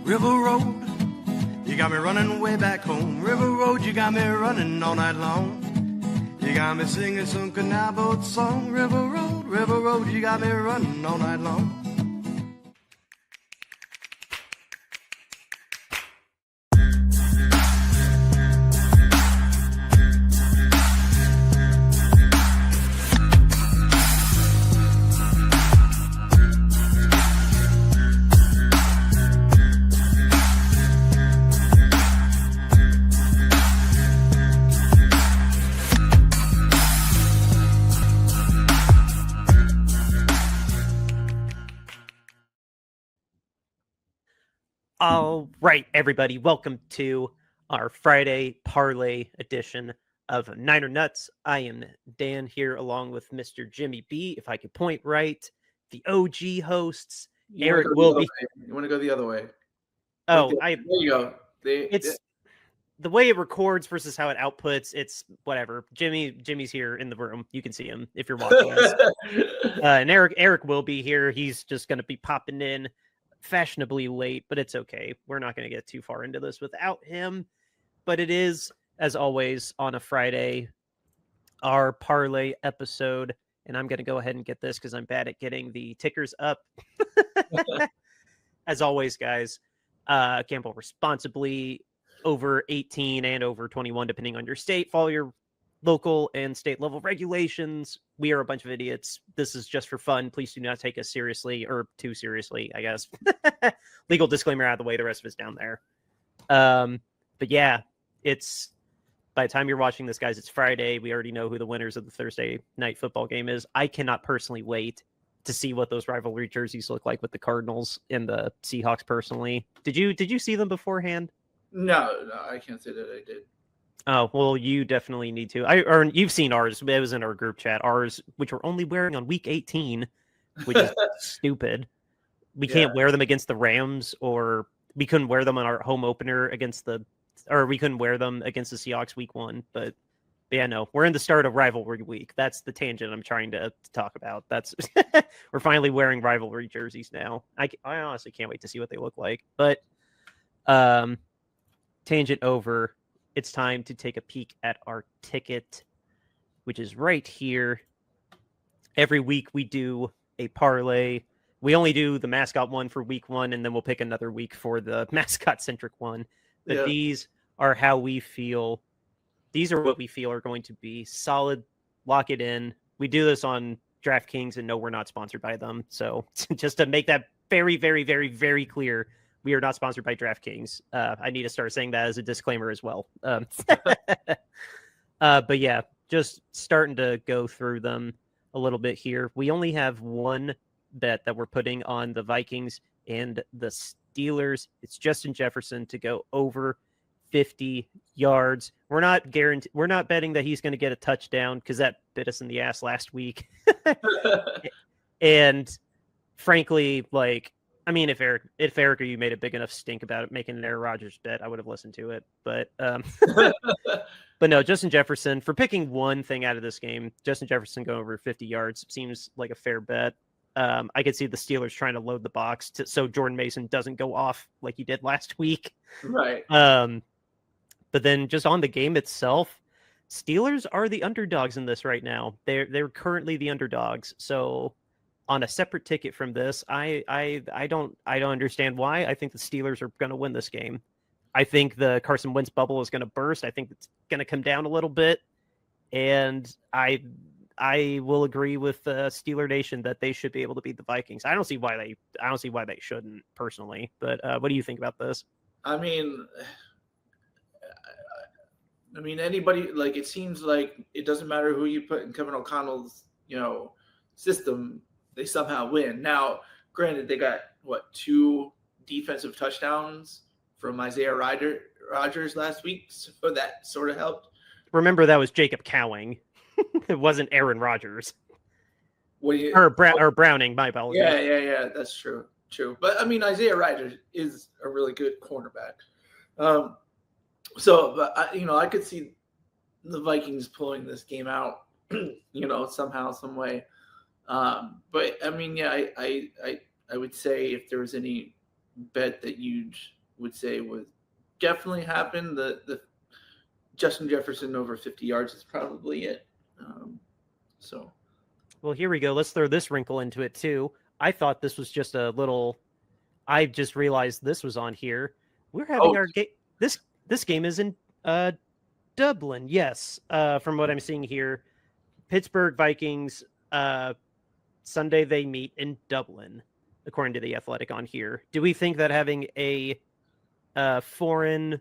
River Road, you got me running way back home. River Road, you got me running all night long. You got me singing some canal boat song. River Road, you got me running all night long. All right, everybody, welcome to our Friday Parlay edition of Niner Nuts. I am Dan here along with Mr. Jimmy B, if I could point right, the OG hosts. Eric will be... You want to go the other way? Oh, there you go. It's the way it records versus how it outputs. It's whatever. Jimmy's here in the room. You can see him if you're watching us. And Eric will be here. He's just going to be popping in fashionably late, but it's okay. We're not going to get too far into this without him. But it is, as always, on a Friday, our parlay episode. And I'm going to go ahead and get this because I'm bad at getting the tickers up. As always, guys, gamble responsibly, over 18 and over 21, depending on your state. Follow your local and state level regulations. We are a bunch of idiots. This is just for fun. Please do not take us seriously, or too seriously, I guess. Legal disclaimer out of the way. The rest of us down there. But yeah, it's by the time you're watching this, guys, it's Friday. We already know who the winners of the Thursday night football game is. I cannot personally wait to see what those rivalry jerseys look like with the Cardinals and the Seahawks. Personally, did you see them beforehand? No, I can't say that I did. Oh, well, you definitely need to. You've seen ours. It was in our group chat. Ours, which we're only wearing on week 18, which is stupid. We can't wear them against the Rams, or we couldn't wear them on our home opener we couldn't wear them against the Seahawks week 1. But yeah, no, we're in the start of rivalry week. That's the tangent I'm trying to talk about. That's we're finally wearing rivalry jerseys now. I honestly can't wait to see what they look like. But tangent over. It's time to take a peek at our ticket, which is right here. Every week we do a parlay. We only do the mascot one for week 1, and then we'll pick another week for the mascot-centric one. But these are how we feel. These are what we feel are going to be solid. Lock it in. We do this on DraftKings, and no, we're not sponsored by them. So just to make that very, very, very, very clear, we are not sponsored by DraftKings. I need to start saying that as a disclaimer as well. But yeah, just starting to go through them a little bit here. We only have one bet that we're putting on the Vikings and the Steelers. It's Justin Jefferson to go over 50 yards. We're not betting that he's going to get a touchdown because that bit us in the ass last week. And frankly, if Eric or you made a big enough stink about it, making an Aaron Rodgers bet, I would have listened to it. But but no, Justin Jefferson, for picking one thing out of this game, Justin Jefferson going over 50 yards seems like a fair bet. I could see the Steelers trying to load the box so Jordan Mason doesn't go off like he did last week. Right. But then just on the game itself, Steelers are the underdogs in this right now. They're currently the underdogs. So on a separate ticket from this, I don't understand why. I think the Steelers are going to win this game. I think the Carson Wentz bubble is going to burst. I think it's going to come down a little bit, and I will agree with Steeler Nation that they should be able to beat the Vikings. I don't see why they shouldn't personally. But what do you think about this? I mean, anybody, it seems like it doesn't matter who you put in Kevin O'Connell's system. They somehow win. Now, granted, they got, 2 defensive touchdowns from Isaiah Rodgers last week, so that sort of helped. Remember, that was Jacob Cowing. It wasn't Aaron Rodgers. Or Browning, my apologies. Yeah, that's true. But, Isaiah Rodgers is a really good cornerback. But I could see the Vikings pulling this game out, somehow, some way. But I would say if there was any bet that you would say would definitely happen. The Justin Jefferson over 50 yards is probably it. So. Well, here we go. Let's throw this wrinkle into it too. I thought this was just a little. I just realized this was on here. We're having our game. This game is in Dublin. Yes, from what I'm seeing here, Pittsburgh Vikings. Sunday they meet in Dublin, according to the Athletic on here. Do we think that having a foreign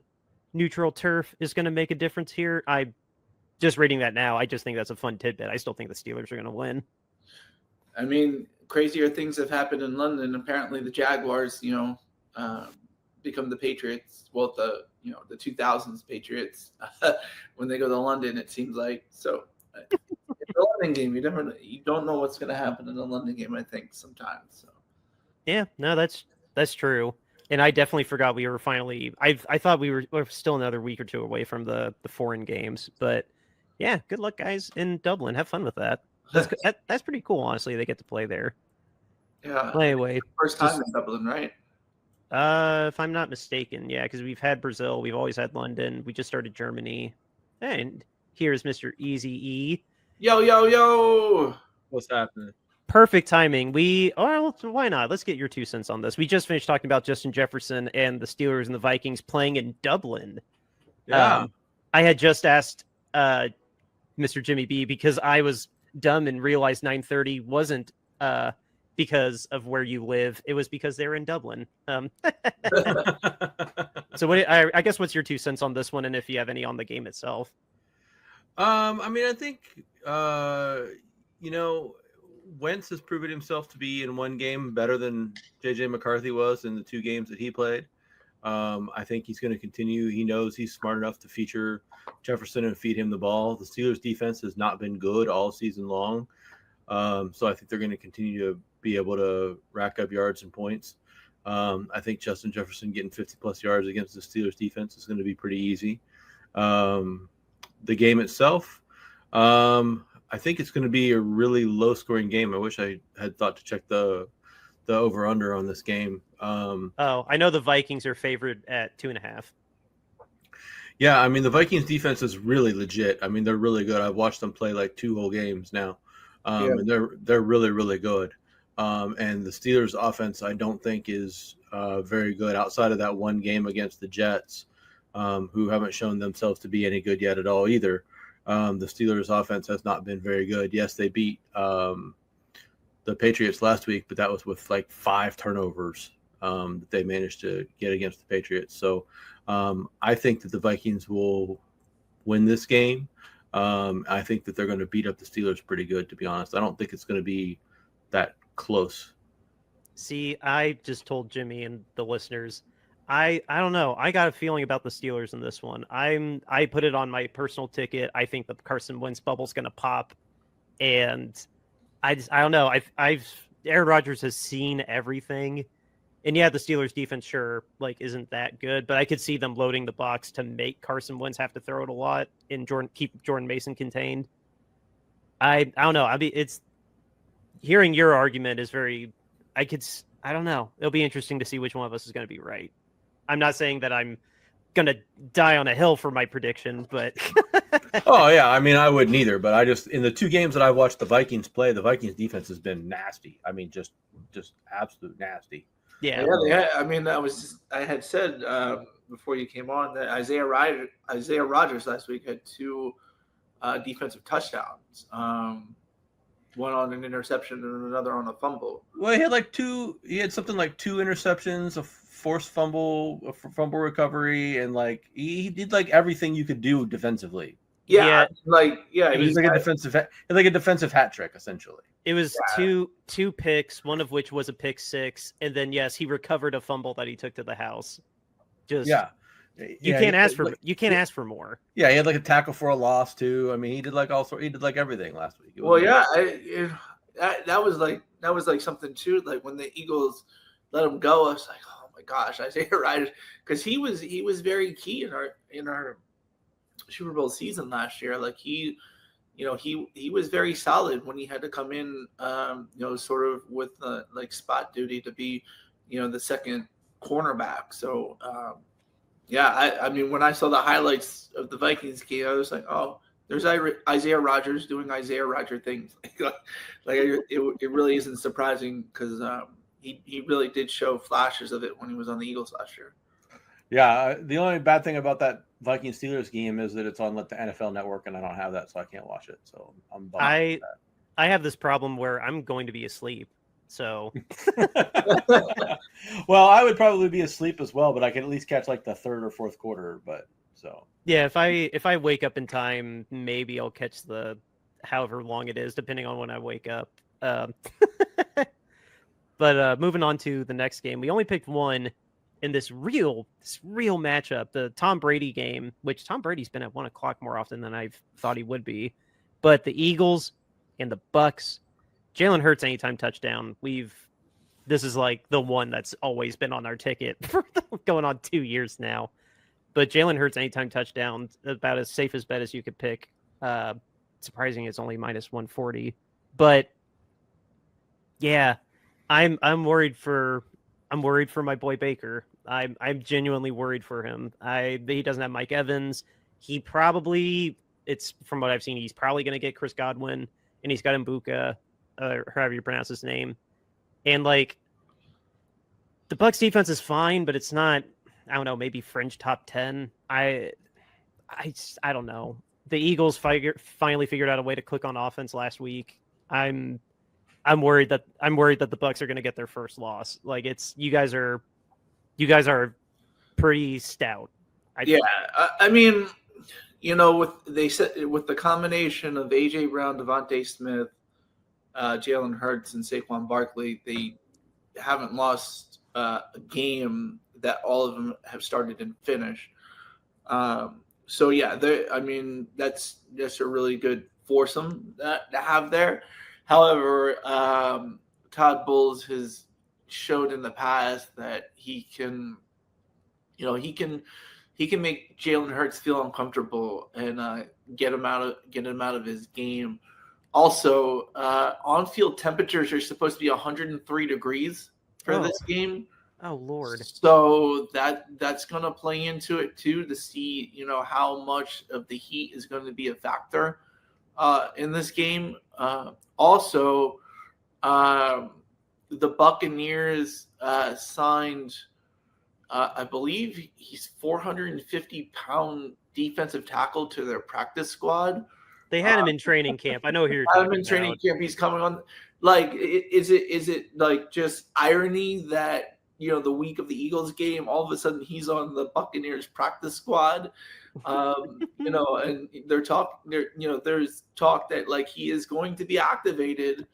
neutral turf is going to make a difference here? I just reading that now. I just think that's a fun tidbit. I still think the Steelers are going to win. I mean, crazier things have happened in London. Apparently, the Jaguars, become the Patriots. Well, the 2000s Patriots when they go to London. It seems like so. It's a London game. You don't know what's going to happen in a London game. I think sometimes. So. Yeah, no, that's true. And I definitely forgot we were finally. I thought we were still another week or two away from the foreign games, but yeah, good luck, guys, in Dublin. Have fun with that. That's pretty cool, honestly. They get to play there. Yeah. Well, anyway, first time in Dublin, right? If I'm not mistaken, yeah, because we've had Brazil, we've always had London. We just started Germany, and here's Mr. Easy E. Yo! What's happening? Perfect timing. Why not? Let's get your 2 cents on this. We just finished talking about Justin Jefferson and the Steelers and the Vikings playing in Dublin. Yeah. I had just asked Mr. Jimmy B because I was dumb and realized 9:30 wasn't because of where you live. It was because they're in Dublin. So I guess what's your 2 cents on this one, and if you have any on the game itself? I mean, I think Wentz has proven himself to be in one game better than JJ McCarthy was in the 2 games that he played. I think he's going to continue. He knows he's smart enough to feature Jefferson and feed him the ball. The Steelers' defense has not been good all season long. So I think they're going to continue to be able to rack up yards and points. I think Justin Jefferson getting 50-plus yards against the Steelers' defense is going to be pretty easy. The game itself, I think it's going to be a really low-scoring game. I wish I had thought to check the over-under on this game. I know the Vikings are favored at 2.5. Yeah, I mean, the Vikings defense is really legit. I mean, they're really good. I've watched them play like 2 whole games now. And they're really, really good. And the Steelers offense, I don't think is very good outside of that one game against the Jets, who haven't shown themselves to be any good yet at all either. The Steelers offense has not been very good. Yes, they beat the Patriots last week, but that was with like 5 turnovers that they managed to get against the Patriots. So I think that the Vikings will win this game. I think that they're going to beat up the Steelers pretty good, to be honest. I don't think it's going to be that close. See, I just told Jimmy and the listeners, I don't know. I got a feeling about the Steelers in this one. I put it on my personal ticket. I think the Carson Wentz bubble's going to pop, and I don't know. Aaron Rodgers has seen everything, and yeah, the Steelers defense sure isn't that good, but I could see them loading the box to make Carson Wentz have to throw it a lot and keep Jordan Mason contained. I don't know. I mean, it's hearing your argument is very. I don't know. It'll be interesting to see which one of us is going to be right. I'm not saying that I'm going to die on a hill for my prediction, but. Oh, yeah. I mean, I wouldn't either, but I just, in the 2 games that I watched the Vikings play, the Vikings defense has been nasty. I mean, just absolute nasty. Yeah. I mean, I had said before you came on that Isaiah Rodgers last week had 2 defensive touchdowns. One on an interception and another on a fumble. Well, he had something like 2 interceptions, a forced fumble, a fumble recovery, and he did everything you could do defensively. Yeah. He's like a defensive hat trick essentially. It was two picks, one of which was a pick 6, and then yes, he recovered a fumble that he took to the house. You can't ask for more. Yeah, he had a tackle for a loss too. I mean, he did everything last week. That was something too. When the Eagles let him go, I was like, oh my gosh, Isaiah Rodgers, because he was very key in our Super Bowl season last year. He was very solid when he had to come in, sort of with spot duty to be, the second cornerback. So, I mean, when I saw the highlights of the Vikings game, I was like, oh, there's Isaiah Rodgers doing Isaiah Rodgers things. It really isn't surprising because he really did show flashes of it when he was on the Eagles last year. Yeah, the only bad thing about that Vikings Steelers game is that it's on the NFL Network, and I don't have that, so I can't watch it. So I'm bummed. I have this problem where I'm going to be asleep. So, well, I would probably be asleep as well, but I can at least catch like the third or fourth quarter. But so yeah, if I wake up in time, maybe I'll catch the however long it is, depending on when I wake up. But moving on to the next game, we only picked one in this real matchup, the Tom Brady game, which Tom Brady's been at 1 o'clock more often than I thought he would be. But the Eagles and the Bucks, Jalen Hurts anytime touchdown. This is like the one that's always been on our ticket for going on 2 years now. But Jalen Hurts anytime touchdown, about as safe as bet as you could pick. Surprising, it's only minus 140. But yeah, I'm worried for my boy Baker. I'm genuinely worried for him. He doesn't have Mike Evans. It's from what I've seen, he's probably going to get Chris Godwin, and he's got Mbuka, or however you pronounce his name. And like, the Bucs defense is fine, but it's not, I don't know, maybe fringe top 10. I don't know. The Eagles finally figured out a way to click on offense last week. I'm worried that the Bucs are going to get their first loss. Like, you guys are pretty stout. I mean, with the combination of AJ Brown, Devontae Smith, Jalen Hurts, and Saquon Barkley, they haven't lost a game that all of them have started and finished. So yeah, that's just a really good foursome to have there. However, Todd Bowles has showed in the past that he can make Jalen Hurts feel uncomfortable and get him out of his game. Also, on-field temperatures are supposed to be 103 degrees for this game. Oh Lord! So that's going to play into it too, to see how much of the heat is going to be a factor in this game. Also, the Buccaneers signed, I believe he's 450-pound defensive tackle to their practice squad. They had him in training camp. I know here. Had him in training camp. He's coming on. Like, is it like just irony that the week of the Eagles game, all of a sudden he's on the Buccaneers practice squad? And there's talk that like he is going to be activated,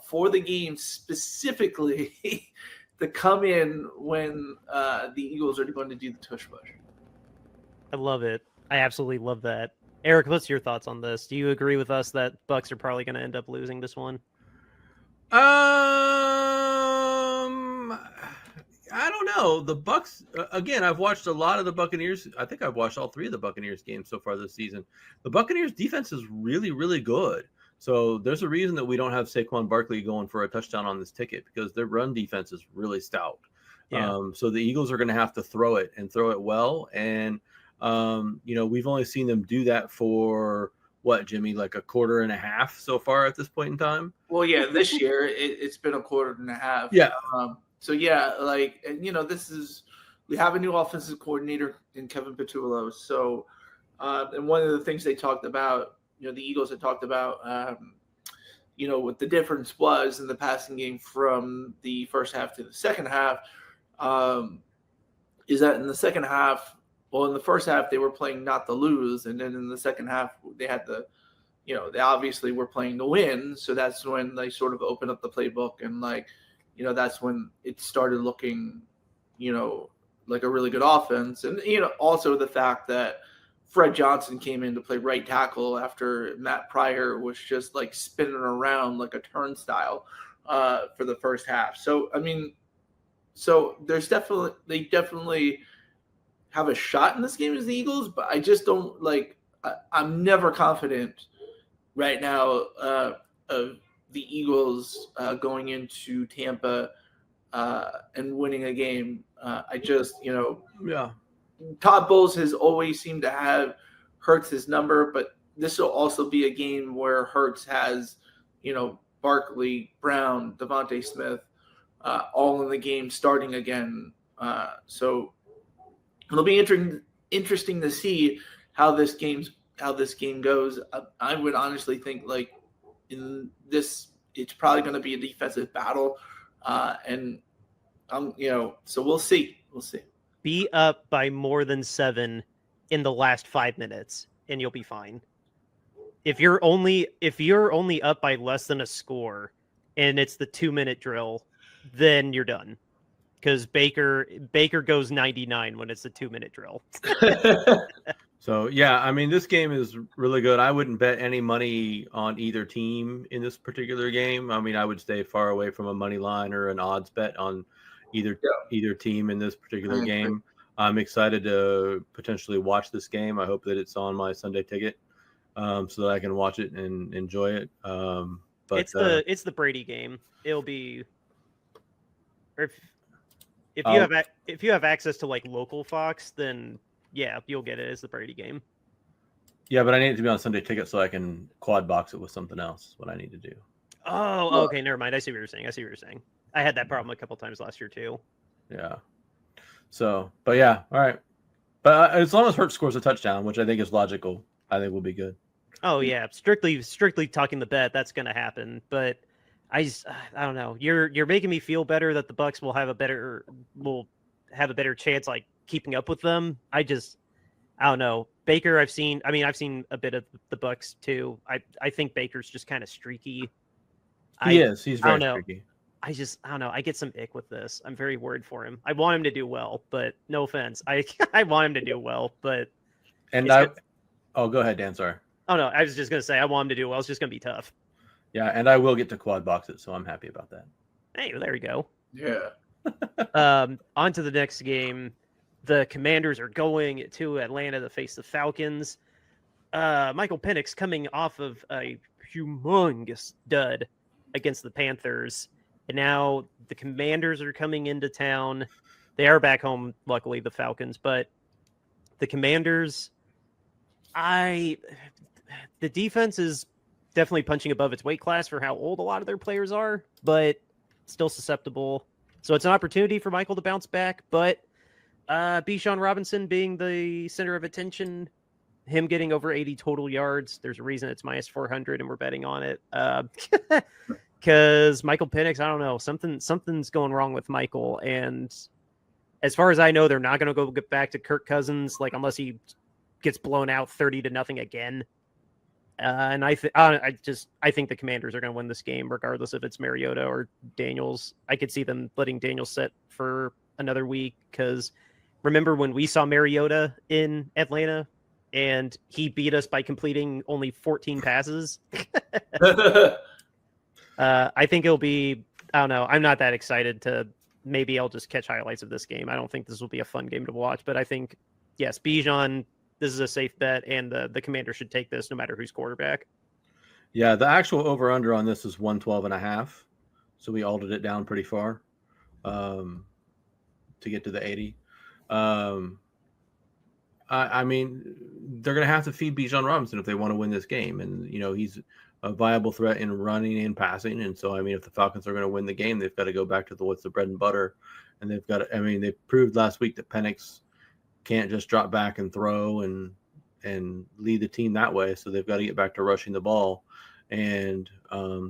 for the game specifically to come in when the Eagles are going to do the tush push. I love it. I absolutely love that. Eric, what's your thoughts on this? Do you agree with us that Bucs are probably going to end up losing this one? I don't know. The Bucs, again, I've watched a lot of the Buccaneers. I think I've watched all 3 of the Buccaneers games so far this season. The Buccaneers defense is really, really good. So there's a reason that we don't have Saquon Barkley going for a touchdown on this ticket, because their run defense is really stout. Yeah. So the Eagles are going to have to throw it well. And, we've only seen them do that for what, Jimmy, like a quarter and a half so far at this point in time? Well, yeah, this year it's been a quarter and a half. Yeah. So yeah, like, we have a new offensive coordinator in Kevin Patullo. So, and one of the things they talked about, the Eagles had talked about, what the difference was in the passing game from the first half to the second half, is that in the second half, in the first half they were playing not to lose, and then in the second half they had they obviously were playing to win. So that's when they sort of opened up the playbook, and that's when it started looking, like a really good offense. And, also the fact that Fred Johnson came in to play right tackle after Matt Pryor was just like spinning around like a turnstile for the first half. So, they definitely have a shot in this game as the Eagles, but I just don't I'm never confident right now of the Eagles going into Tampa and winning a game. I just, Yeah. Todd Bowles has always seemed to have Hurts his number, but this will also be a game where Hurts has, Barkley, Brown, Devontae Smith, all in the game starting again. So it'll be interesting to see how this game goes. I would honestly think like in this, it's probably going to be a defensive battle, and so we'll see. Be up by more than 7 in the last 5 minutes, and you'll be fine. If you're only up by less than a score, and it's the 2-minute drill, then you're done. Because Baker goes 99 when it's a 2-minute drill. So yeah, I mean, this game is really good. I wouldn't bet any money on either team in this particular game. I mean, I would stay far away from a money line or an odds bet on either team in this particular game. I'm excited to potentially watch this game. I hope that it's on my Sunday ticket, so that I can watch it and enjoy it. But it's the Brady game. It'll be if you have access to like local Fox, then yeah, you'll get it as the Brady game. Yeah, but I need it to be on Sunday ticket so I can quad box it with something else. What I need to do. Oh, okay, never mind. I see what you're saying. I had that problem a couple times last year too. Yeah. So, but yeah, all right. But as long as Hurts scores a touchdown, which I think is logical, I think we'll be good. Oh yeah, strictly talking the bet, that's going to happen. But I don't know. You're making me feel better that the Bucs will have a better chance like keeping up with them. I don't know. Baker, I've seen a bit of the Bucs too. I think Baker's just kind of streaky. He's very streaky. I don't know. I get some ick with this. I'm very worried for him. I want him to do well, but no offense. I want him to do well, but go ahead, Dan. Sorry. Oh no, I was just gonna say I want him to do well. It's just gonna be tough. Yeah, and I will get to quad box it, so I'm happy about that. Hey, well, there you go. Yeah. On to the next game. The Commanders are going to Atlanta to face the Falcons. Michael Penix coming off of a humongous dud against the Panthers. And now the Commanders are coming into town. They are back home, luckily, the Falcons. But the Commanders, the defense is definitely punching above its weight class for how old a lot of their players are, but still susceptible. So it's an opportunity for Michael to bounce back. But Bijan Robinson being the center of attention, him getting over 80 total yards, there's a reason it's minus 400 and we're betting on it. Because Michael Penix, I don't know, something's going wrong with Michael. And as far as I know, they're not going to get back to Kirk Cousins, like unless he gets blown out 30-0 again. And I think the Commanders are going to win this game, regardless if it's Mariota or Daniels. I could see them letting Daniels sit for another week because remember when we saw Mariota in Atlanta and he beat us by completing only 14 passes? I think it'll be, I don't know. I'm not that excited maybe I'll just catch highlights of this game. I don't think this will be a fun game to watch, but I think, yes, Bijan, this is a safe bet, and the Commander should take this no matter who's quarterback. Yeah, the actual over-under on this is 112.5, so we altered it down pretty far to get to the 80. I mean, they're going to have to feed Bijan Robinson if they want to win this game, and he's a viable threat in running and passing. And so, I mean, if the Falcons are going to win the game, they've got to go back to what's the bread and butter, and they've got to, I mean, they proved last week that Penix can't just drop back and throw and lead the team that way. So they've got to get back to rushing the ball. And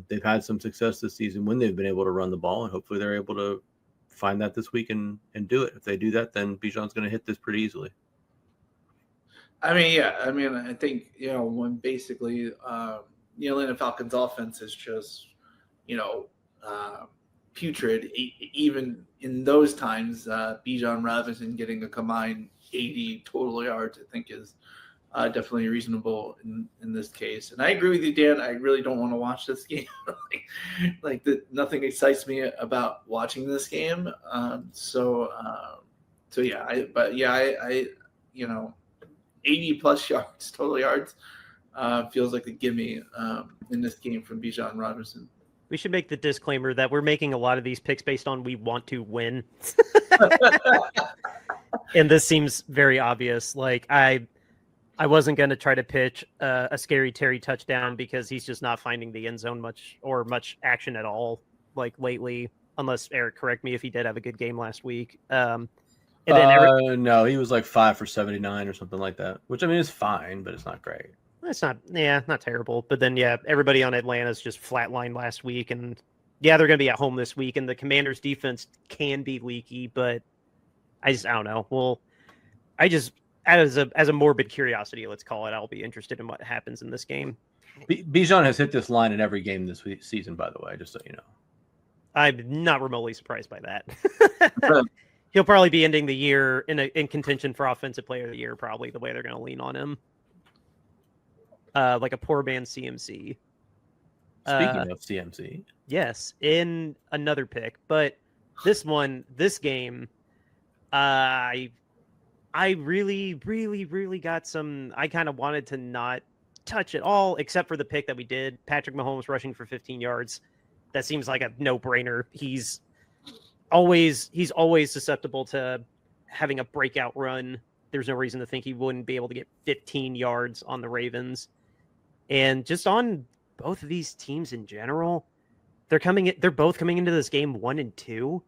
they've had some success this season when they've been able to run the ball, and hopefully they're able to find that this week and do it. If they do that, then Bijan's going to hit this pretty easily. I mean, yeah. I mean, I think, when basically the Atlanta Falcons offense is just, putrid, even in those times, Bijan Robinson getting a combined 80 total yards, I think is definitely reasonable in this case. And I agree with you, Dan. I really don't want to watch this game. Nothing excites me about watching this game. So yeah, I 80 plus total yards feels like a gimme in this game from Bijan Robinson. We should make the disclaimer that we're making a lot of these picks based on we want to win. And this seems very obvious. Like I wasn't going to try to pitch a Scary Terry touchdown because he's just not finding the end zone much action at all, like lately, unless Eric correct me if he did have a good game last week. And then no, he was like 5 for 79 or something like that, which I mean is fine, but it's not great. It's not terrible. But then, everybody on Atlanta's just flatlined last week. And, they're going to be at home this week. And the Commanders' defense can be leaky. But I don't know. Well, as a morbid curiosity, let's call it, I'll be interested in what happens in this game. Bijan has hit this line in every game this season, by the way, just so you know. I'm not remotely surprised by that. He'll probably be ending the year in contention for Offensive Player of the Year, probably the way they're going to lean on him. Like a poor man's CMC. Speaking of CMC. Yes, in another pick. But this game, I really, really, really got some. I kind of wanted to not touch it all, except for the pick that we did. Patrick Mahomes rushing for 15 yards. That seems like a no-brainer. He's always susceptible to having a breakout run. There's no reason to think he wouldn't be able to get 15 yards on the Ravens. And just on both of these teams in general, they're both coming into this game 1-2.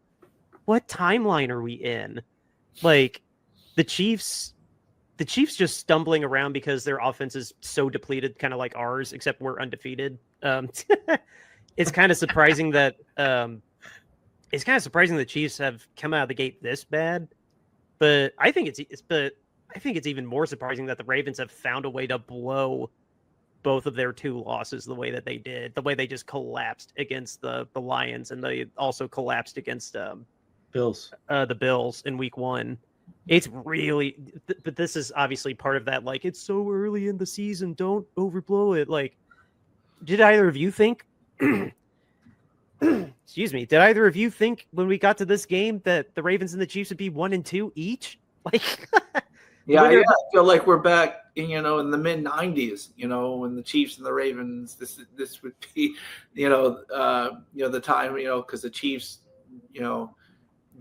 What timeline are we in? Like the Chiefs just stumbling around because their offense is so depleted, kind of like ours, except we're undefeated. It's kind of surprising that the Chiefs have come out of the gate this bad. But I think it's even more surprising that the Ravens have found a way to blow both of their two losses the way that they did, the way they just collapsed against the Lions, and they also collapsed against the Bills in week 1. It's really, but this is obviously part of that. Like, it's so early in the season, don't overblow it. Like, did either of you think? Excuse me. Did either of you think when we got to this game that the Ravens and the Chiefs would be 1-2 each? Like, I feel like we're back, in the mid '90s. When the Chiefs and the Ravens. This would be, the time. Because the Chiefs,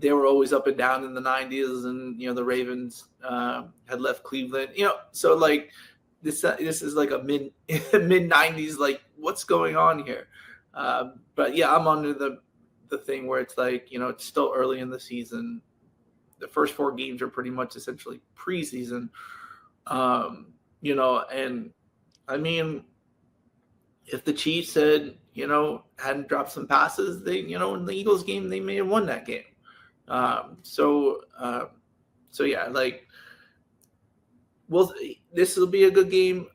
they were always up and down in the '90s, and the Ravens had left Cleveland. So like this is like a mid '90s. Like, what's going on here? But yeah, I'm under the thing where it's like, it's still early in the season. The first 4 games are pretty much essentially preseason. And I mean, if the Chiefs hadn't dropped some passes, they, in the Eagles game, they may have won that game. So yeah, like, well, this will be a good game.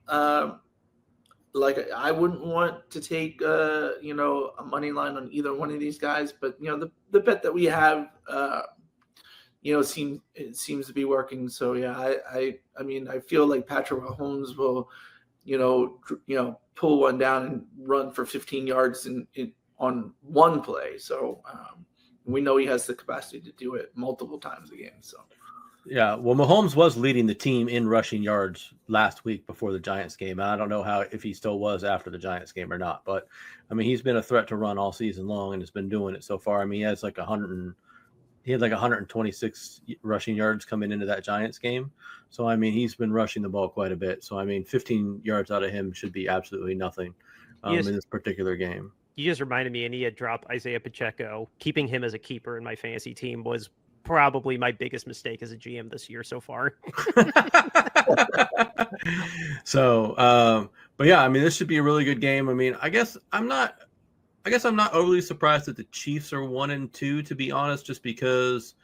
Like, I wouldn't want to take, a money line on either one of these guys, but the bet that we have, seems to be working. So yeah, I mean, I feel like Patrick Mahomes will, pull one down and run for 15 yards on one play. So we know he has the capacity to do it multiple times a game. So. Yeah, well, Mahomes was leading the team in rushing yards last week before the Giants game. I don't know if he still was after the Giants game or not, but I mean, he's been a threat to run all season long and has been doing it so far. I mean, he has like 126 rushing yards coming into that Giants game. So, I mean, he's been rushing the ball quite a bit. So, I mean, 15 yards out of him should be absolutely nothing in this particular game. You just reminded me, and he had dropped Isaiah Pacheco. Keeping him as a keeper in my fantasy team was probably my biggest mistake as a GM this year so far. So, but yeah, I mean, this should be a really good game. I mean, I guess I'm not overly surprised that the Chiefs are 1-2, to be honest, just because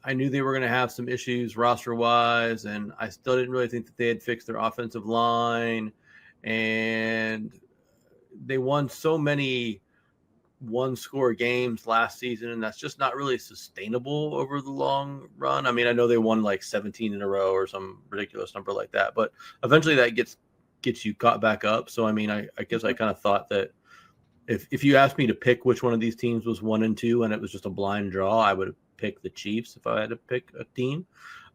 I knew they were going to have some issues roster wise, and I still didn't really think that they had fixed their offensive line, and they won so many one-score games last season, and that's just not really sustainable over the long run. I mean, I know they won like 17 in a row or some ridiculous number like that, but eventually that gets you caught back up. So, I mean, I guess I kind of thought that if you asked me to pick which one of these teams was 1-2 and it was just a blind draw, I would have picked the Chiefs if I had to pick a team.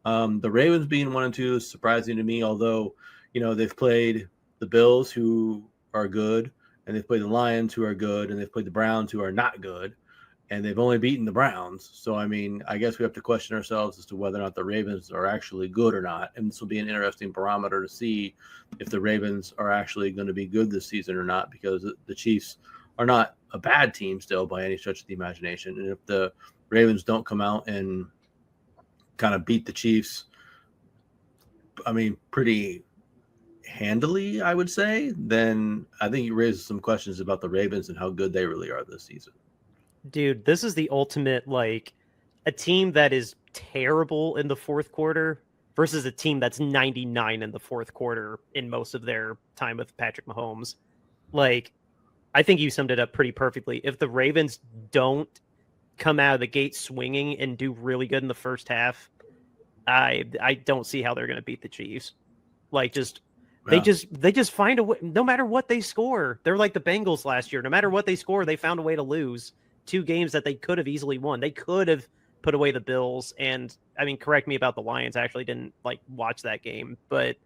The Ravens being 1-2 is surprising to me, although, they've played the Bills, who are good, and they've played the Lions, who are good, and they've played the Browns, who are not good, and they've only beaten the Browns. So, I mean, I guess we have to question ourselves as to whether or not the Ravens are actually good or not. And this will be an interesting barometer to see if the Ravens are actually going to be good this season or not, because the Chiefs are not a bad team still by any stretch of the imagination. And if the Ravens don't come out and kind of beat the Chiefs, I mean, pretty handily, I would say, then I think it raises some questions about the Ravens and how good they really are this season. Dude, this is the ultimate, like, a team that is terrible in the fourth quarter versus a team that's 99 in the fourth quarter in most of their time with Patrick Mahomes. Like, I think you summed it up pretty perfectly. If the Ravens don't come out of the gate swinging and do really good in the first half, I don't see how they're going to beat the Chiefs. Like, they just find a way, no matter what they score. They're like the Bengals last year. No matter what they score, they found a way to lose 2 games that they could have easily won. They could have put away the Bills. And I mean, correct me about the Lions. I actually didn't watch that game, but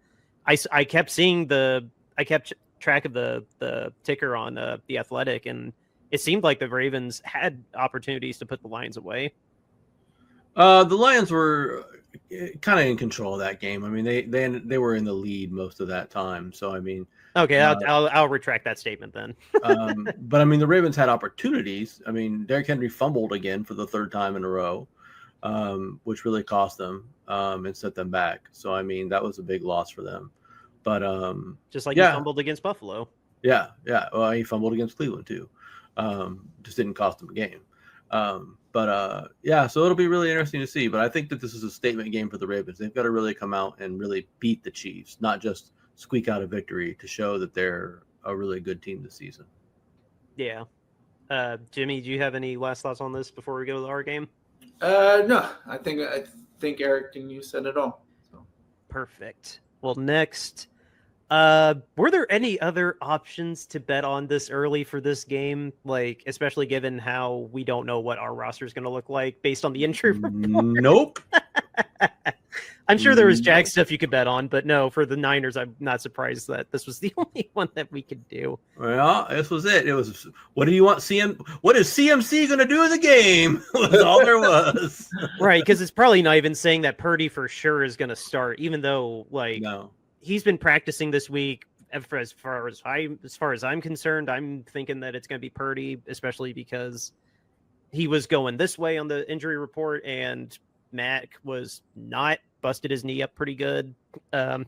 I kept seeing I kept track of the ticker on the Athletic, and it seemed like the Ravens had opportunities to put the Lions away. The Lions were kind of in control of that game. I mean, they were in the lead most of that time. So, I mean, okay, I'll retract that statement then. But I mean, the Ravens had opportunities. I mean, Derrick Henry fumbled again for the 3rd time in a row, which really cost them and set them back. So, I mean, that was a big loss for them. But just like he fumbled against Buffalo. Yeah. Well, he fumbled against Cleveland too. Just didn't cost him a game. So it'll be really interesting to see. But I think that this is a statement game for the Ravens. They've got to really come out and really beat the Chiefs, not just squeak out a victory, to show that they're a really good team this season. Yeah. Jimmy, do you have any last thoughts on this before we go to our game? No, I think Eric and you said it all. So. Perfect. Well, next, were there any other options to bet on this early for this game? Like, especially given how we don't know what our roster is going to look like based on the injury report? Nope. I'm sure there was Jag stuff you could bet on, but no, for the Niners, I'm not surprised that this was the only one that we could do. Well, this was it. It was, what do you want? What is CMC going to do in the game? Was all there was. Right, because it's probably not even saying that Purdy for sure is going to start, even though, like, no. He's been practicing this week. As far as I'm concerned, I'm thinking that it's going to be Purdy, especially because he was going this way on the injury report, and Mac was not, busted his knee up pretty good. But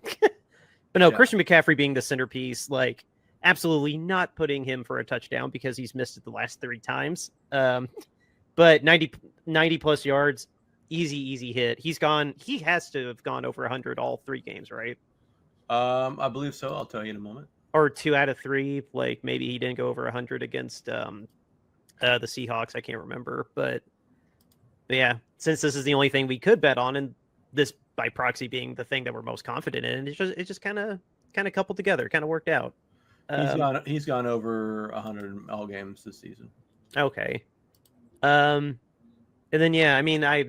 no, yeah. Christian McCaffrey being the centerpiece, like, absolutely not putting him for a touchdown because he's missed it the last 3 times. But 90 plus yards, easy hit. He has to have gone over 100 all 3 games, right? I believe so. I'll tell you in a moment. Or 2 out of 3. Like, maybe he didn't go over 100 against the Seahawks. I can't remember, but yeah, since this is the only thing we could bet on, and this by proxy being the thing that we're most confident in, it just kind of coupled together, kind of worked out. He's gone over 100 all games this season. Okay. And then yeah, I mean, I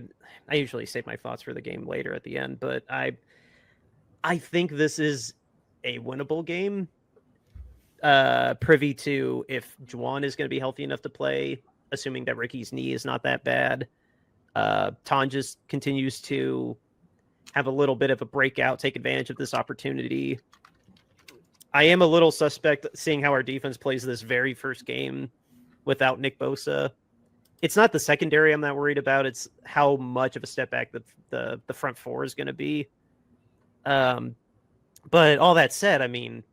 usually save my thoughts for the game later at the end, but I think this is a winnable game. Privy to if Juwan is going to be healthy enough to play, assuming that Ricky's knee is not that bad. Ton just continues to have a little bit of a breakout, take advantage of this opportunity. I am a little suspect seeing how our defense plays this very first game without Nick Bosa. It's not the secondary I'm not worried about. It's how much of a step back the front 4 is going to be. But all that said, I mean,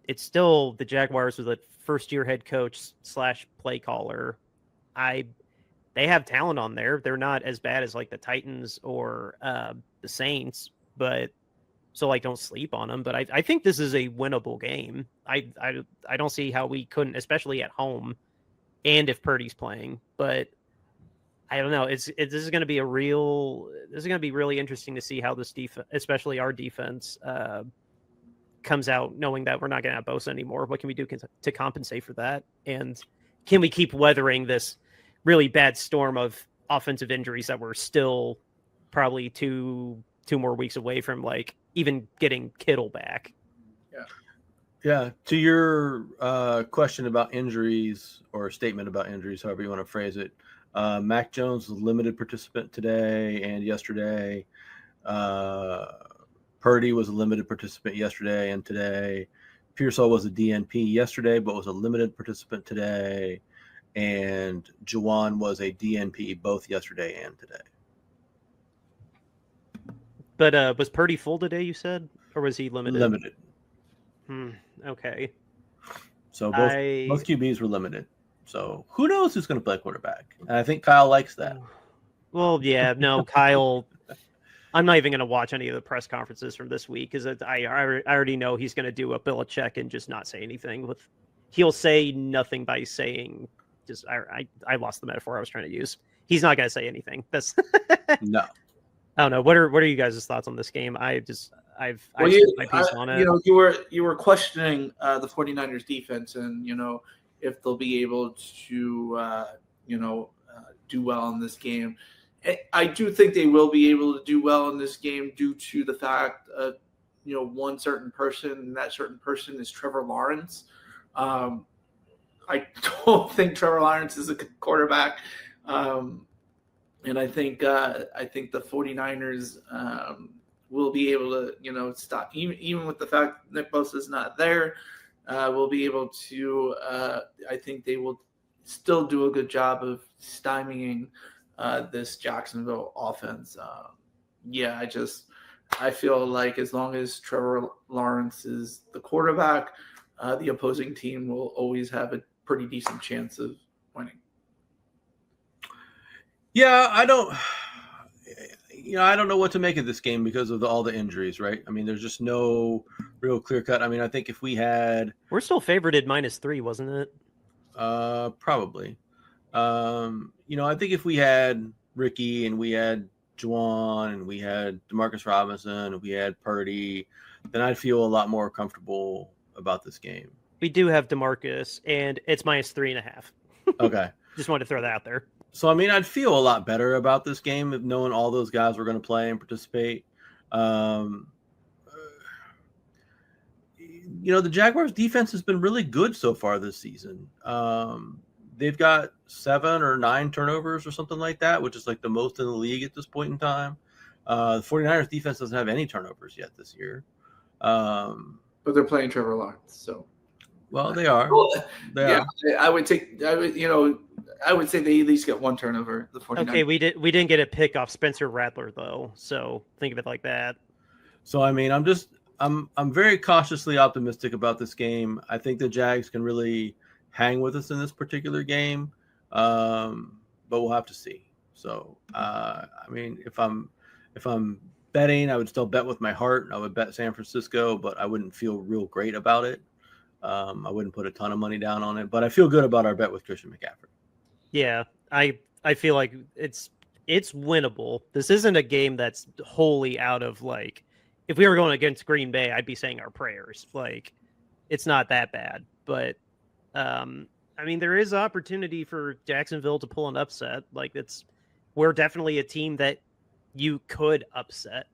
it's still the Jaguars with a first-year head coach / play caller. They have talent on there. They're not as bad as like the Titans or the Saints, but so like don't sleep on them. But I think this is a winnable game. I don't see how we couldn't, especially at home, and if Purdy's playing. But I don't know. This is going to be really interesting to see how this defense, especially our defense, comes out, knowing that we're not going to have Bosa anymore. What can we do to compensate for that? And can we keep weathering this really bad storm of offensive injuries that we're still probably two more weeks away from, like, even getting Kittle back? Yeah. To your question about injuries or statement about injuries, however you want to phrase it, Mac Jones was a limited participant today and yesterday. Purdy was a limited participant yesterday and today. Pearsall was a DNP yesterday, but was a limited participant today. And Juwan was a DNP both yesterday and today. But was Purdy full today, you said? Or was he limited? Limited. Okay. So both QBs were limited. So who knows who's going to play quarterback? And I think Kyle likes that. Well, yeah, no, Kyle. I'm not even going to watch any of the press conferences from this week because I already know he's going to do a Belichick and just not say anything. He'll say nothing by saying just I lost the metaphor I was trying to use. He's not going to say anything. That's no. I don't know. What are you guys' thoughts on this game? I've my piece on it. You were questioning the 49ers defense and if they'll be able to do well in this game. I do think they will be able to do well in this game due to the fact of one certain person, and that certain person is Trevor Lawrence. I don't think Trevor Lawrence is a good quarterback. And I think the 49ers will be able to, stop even with the fact Nick Bosa is not there. Will be able to. I think they will still do a good job of stymieing this Jacksonville offense. I feel like as long as Trevor Lawrence is the quarterback, the opposing team will always have a pretty decent chance of winning. Yeah, I don't know what to make of this game because of all the injuries, right? I mean, there's just no real clear cut. I mean, I think if we had... We're still favorited -3, wasn't it? Probably. I think if we had Ricky and we had Juwan and we had Demarcus Robinson and we had Purdy, then I'd feel a lot more comfortable about this game. We do have Demarcus, and it's -3.5. Okay. Just wanted to throw that out there. So, I mean, I'd feel a lot better about this game if knowing all those guys were going to play and participate. The Jaguars' defense has been really good so far this season. They've got 7 or 9 turnovers or something like that, which is like the most in the league at this point in time. The 49ers defense doesn't have any turnovers yet this year. But they're playing Trevor Lawrence, so. Well, they are. They are. I would say they at least get 1 turnover. The 49ers. Okay, we didn't get a pick off Spencer Rattler though, so think of it like that. So I mean, I'm very cautiously optimistic about this game. I think the Jags can really hang with us in this particular game, but we'll have to see. So I mean, if I'm betting, I would still bet with my heart. I would bet San Francisco, but I wouldn't feel real great about it. I wouldn't put a ton of money down on it, but I feel good about our bet with Christian McCaffrey. Yeah, I feel like it's winnable. This isn't a game that's wholly out of like. If we were going against Green Bay, I'd be saying our prayers. Like, it's not that bad, but I mean, there is opportunity for Jacksonville to pull an upset. Like, we're definitely a team that you could upset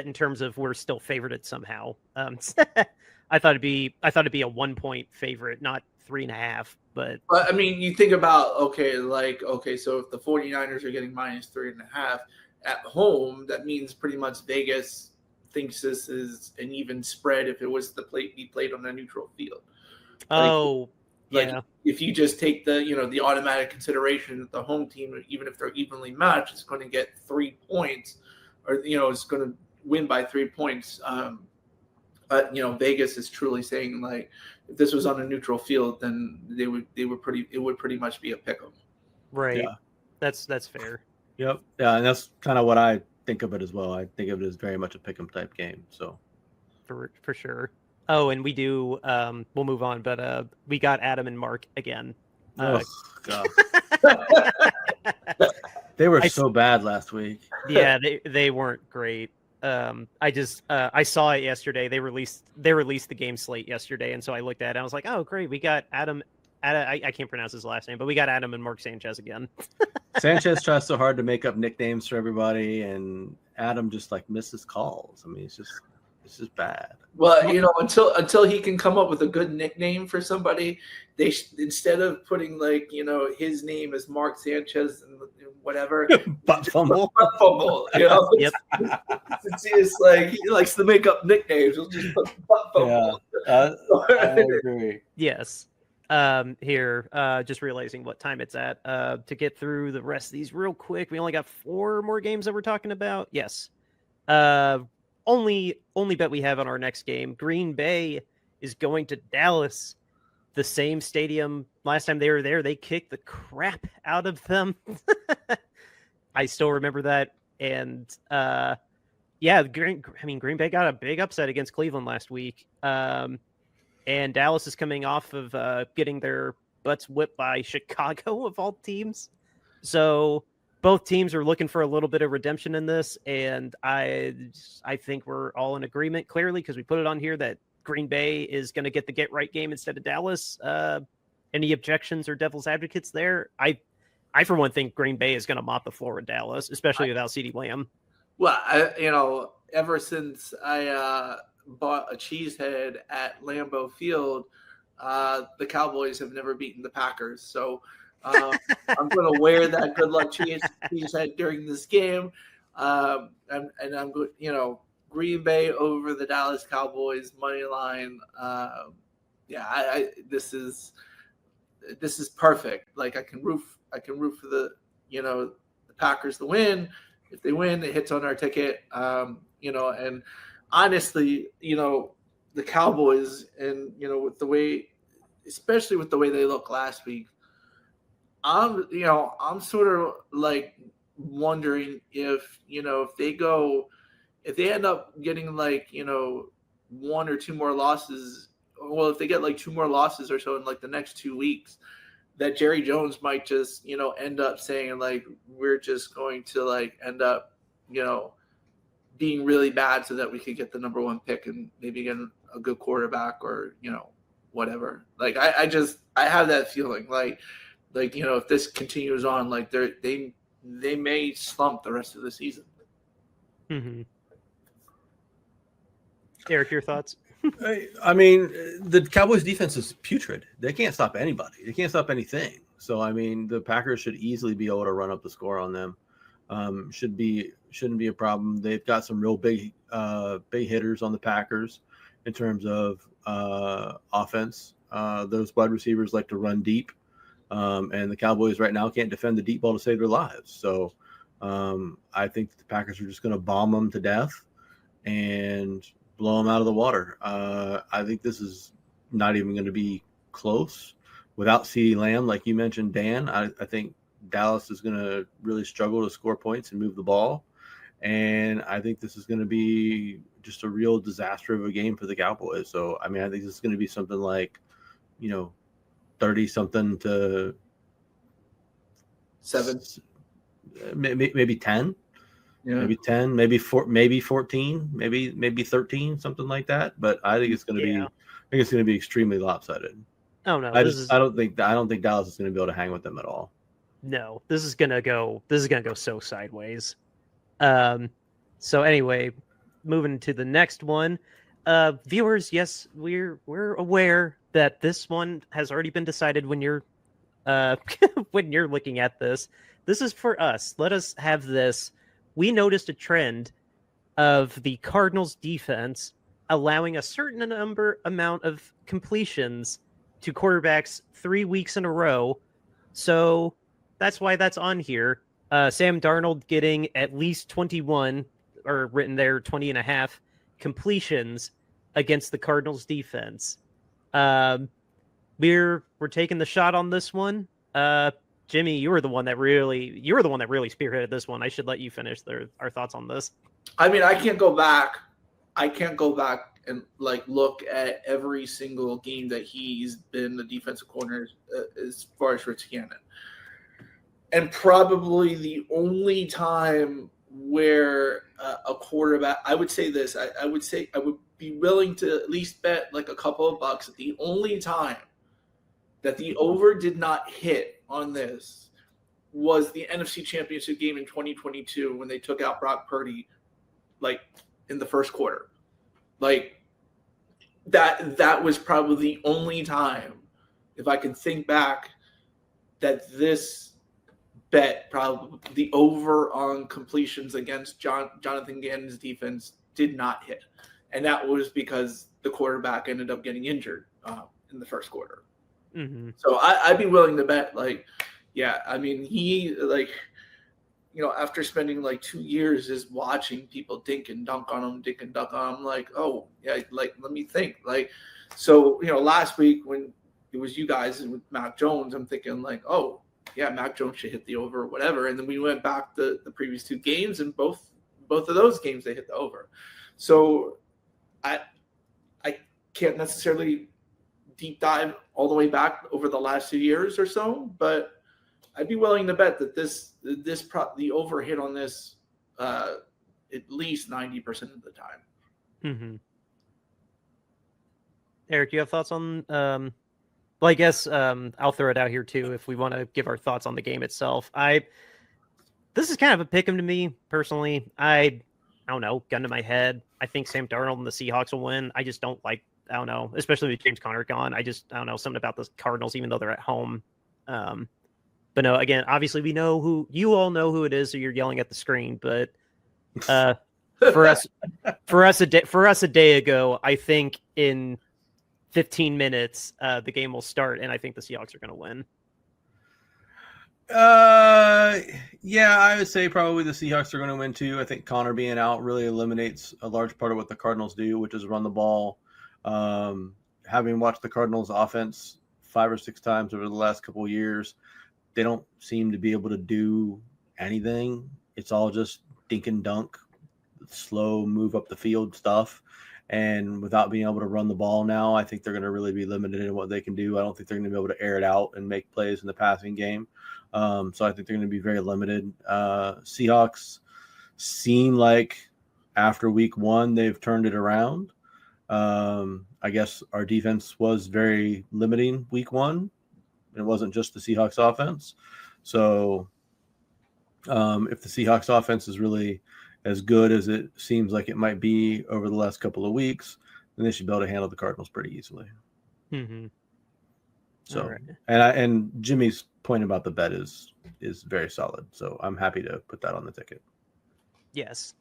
in terms of we're still favored somehow. I thought it'd be a 1-point favorite, not 3.5. But I mean, you think about so if the 49ers are getting -3.5 at home, that means pretty much Vegas thinks this is an even spread if it was to be played on a neutral field. If you just take the automatic consideration that the home team, even if they're evenly matched, is going to get 3 points, or it's going to win by 3 points. But Vegas is truly saying like if this was on a neutral field, then it would pretty much be a pick'em. Right. Yeah. That's fair. Yep. Yeah, and that's kind of what I think of it as well. I think of it as very much a pick'em type game. So for sure. Oh, and we do. We'll move on, but we got Adam and Mark again. Oh God. They were so bad last week. Yeah, they weren't great. I saw it yesterday. They released the game slate yesterday, and so I looked at it and I was like, oh great, we got Adam. I can't pronounce his last name, but we got Adam and Mark Sanchez again. Sanchez tries so hard to make up nicknames for everybody, and Adam just like misses calls. I mean, it's just This is bad. Well, until he can come up with a good nickname for somebody, instead of putting his name as Mark Sanchez and whatever, Butt fumble. Butt fumble. Yep. It's like he likes to make up nicknames. He'll just put butt fumble. Yeah, I agree. Yes. Here, just realizing what time it's at. To get through the rest of these real quick, we only got 4 more games that we're talking about. Yes. Only bet we have on our next game. Green Bay is going to Dallas, the same stadium. Last time they were there, they kicked the crap out of them. I still remember that. And Green Bay got a big upset against Cleveland last week. And Dallas is coming off of getting their butts whipped by Chicago of all teams. So both teams are looking for a little bit of redemption in this, and I think we're all in agreement clearly because we put it on here that Green Bay is going to get the get-right game instead of Dallas. Any objections or devil's advocates there? I for one think Green Bay is going to mop the floor with Dallas, especially without CeeDee Lamb. Well, ever since I bought a cheesehead at Lambeau Field, the Cowboys have never beaten the Packers, so I'm going to wear that good luck cheesehead during this game. And I'm going, Green Bay over the Dallas Cowboys money line. This is perfect. Like I can root for the Packers to win. If they win, it hits on our ticket. And honestly, the Cowboys and with the way, especially with the way they look last week, I'm sort of like wondering if they end up getting 1 or 2 more losses. Well, if they get 2 more losses or so in the next 2 weeks, that Jerry Jones might just end up saying we're just going to end up being really bad so that we could get the number 1 pick and maybe get a good quarterback or whatever. I have that feeling if this continues on, they may slump the rest of the season. Mm-hmm. Eric, your thoughts? I mean, the Cowboys defense is putrid. They can't stop anybody. They can't stop anything. So, I mean, the Packers should easily be able to run up the score on them. Shouldn't be a problem. They've got some real big hitters on the Packers in terms of offense. Those wide receivers like to run deep. And the Cowboys right now can't defend the deep ball to save their lives. So I think the Packers are just going to bomb them to death and blow them out of the water. I think this is not even going to be close. Without CeeDee Lamb, like you mentioned, Dan, I think Dallas is going to really struggle to score points and move the ball. And I think this is going to be just a real disaster of a game for the Cowboys. So, I mean, I think this is going to be something like, 30-something to 7, maybe 10, maybe 10, maybe 14, maybe 13, something like that. But I think it's going to be extremely lopsided. Oh no, I don't think Dallas is going to be able to hang with them at all. No, this is gonna go so sideways. So anyway, moving to the next one. Viewers, yes, we're aware that this one has already been decided when you're when you're looking at this. This is for us. Let us have this. We noticed a trend of the Cardinals defense allowing a certain amount of completions to quarterbacks 3 weeks in a row. So that's why that's on here. Sam Darnold getting at least 21, or written there 20 and a half completions against the Cardinals defense. We're taking the shot on this one. Jimmy, you were the one that really spearheaded this one. I should let you finish our thoughts on this. I mean, I can't go back and look at every single game that he's been the defensive coordinator as far as Rich Gannon. And probably the only time where a quarterback, I would say this, I would be willing to at least bet a couple of bucks that the only time that the over did not hit on this was the NFC Championship game in 2022 when they took out Brock Purdy in the first quarter. Like that was probably the only time, if I can think back, that this bet, probably the over on completions against Jonathan Gannon's defense, did not hit. And that was because the quarterback ended up getting injured in the first quarter. Mm-hmm. So I'd be willing to bet, like, yeah, I mean, he, like, after spending like 2 years just watching people dink and dunk on him, like, oh, yeah, like, let me think. Like, so, last week when it was you guys with Mac Jones, I'm thinking, like, oh, yeah, Mac Jones should hit the over or whatever. And then we went back to the previous 2 games, and both of those games they hit the over. So I can't necessarily deep dive all the way back over the last 2 years or so, but I'd be willing to bet that the over hit on this at least 90% of the time. Mm-hmm. Eric, do you have thoughts on? Well, I guess I'll throw it out here too if we want to give our thoughts on the game itself. This is kind of a pick'em to me personally. I don't know, gun to my head. I think Sam Darnold and the Seahawks will win. I just don't like. I don't know, especially with James Conner gone. I don't know, something about the Cardinals, even though they're at home. But no, again, obviously we know who you all know who it is, so you're yelling at the screen. But for us a day ago, I think in 15 minutes the game will start, and I think the Seahawks are going to win. Yeah, I would say probably the Seahawks are going to win too. I think Connor being out really eliminates a large part of what the Cardinals do, which is run the ball. Having watched the Cardinals offense 5 or 6 times over the last couple of years, they don't seem to be able to do anything. It's all just dink and dunk, slow move up the field stuff. And without being able to run the ball now, I think they're going to really be limited in what they can do. I don't think they're going to be able to air it out and make plays in the passing game. So I think they're going to be very limited. Seahawks seem like after week 1, they've turned it around. I guess our defense was very limiting week 1. It wasn't just the Seahawks offense. So if the Seahawks offense is really as good as it seems like it might be over the last couple of weeks, then they should be able to handle the Cardinals pretty easily. Mm-hmm. So, right. and Jimmy's point about the bet is very solid. So I'm happy to put that on the ticket. Yes.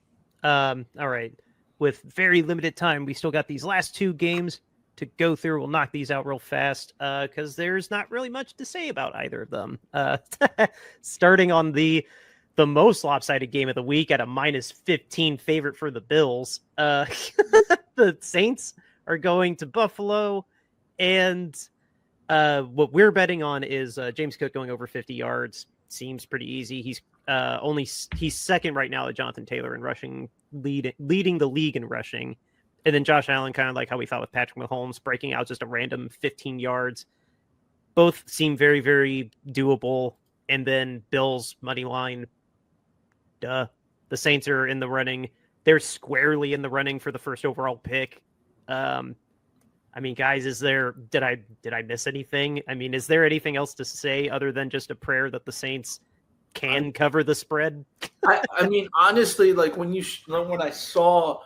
All right. With very limited time, we still got these last 2 games to go through. We'll knock these out real fast because there's not really much to say about either of them. Starting on the most lopsided game of the week at a -15 favorite for the Bills. The Saints are going to Buffalo, and what we're betting on is James Cook going over 50 yards. Seems pretty easy. He's second right now to Jonathan Taylor in rushing, leading the league in rushing. And then Josh Allen, kind of like how we thought with Patrick Mahomes, breaking out just a random 15 yards. Both seem very, very doable. And then Bills money line. The Saints are in the running. They're squarely in the running for the first overall pick. I mean, guys, did I miss anything? I mean, is there anything else to say other than just a prayer that the Saints can cover the spread? I mean, honestly, like when I saw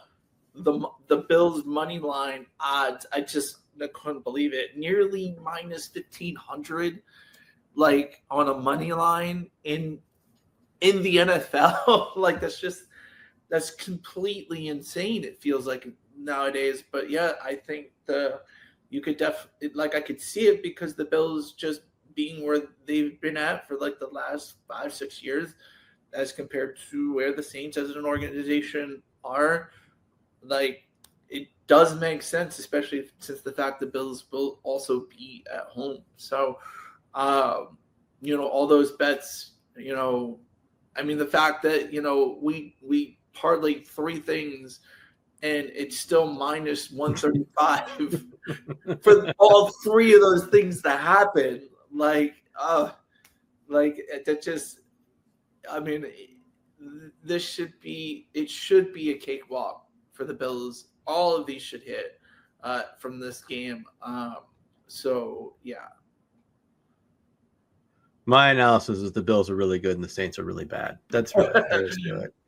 the Bills money line odds, I couldn't believe it. Nearly -1,500, like on a money line in the NFL. Like that's completely insane. It feels like nowadays. But yeah, I think you could I could see it because the Bills just being where they've been at for like the last 5-6 years, as compared to where the Saints as an organization are. Like, it does make sense, especially since the fact the Bills will also be at home. So, all those bets, I mean, the fact that, we parlayed 3 things and it's still -135 for all 3 of those things to happen. That just, I mean, it should be a cakewalk for the Bills. All of these should hit from this game. So yeah. My analysis is the Bills are really good and the Saints are really bad. That's really good.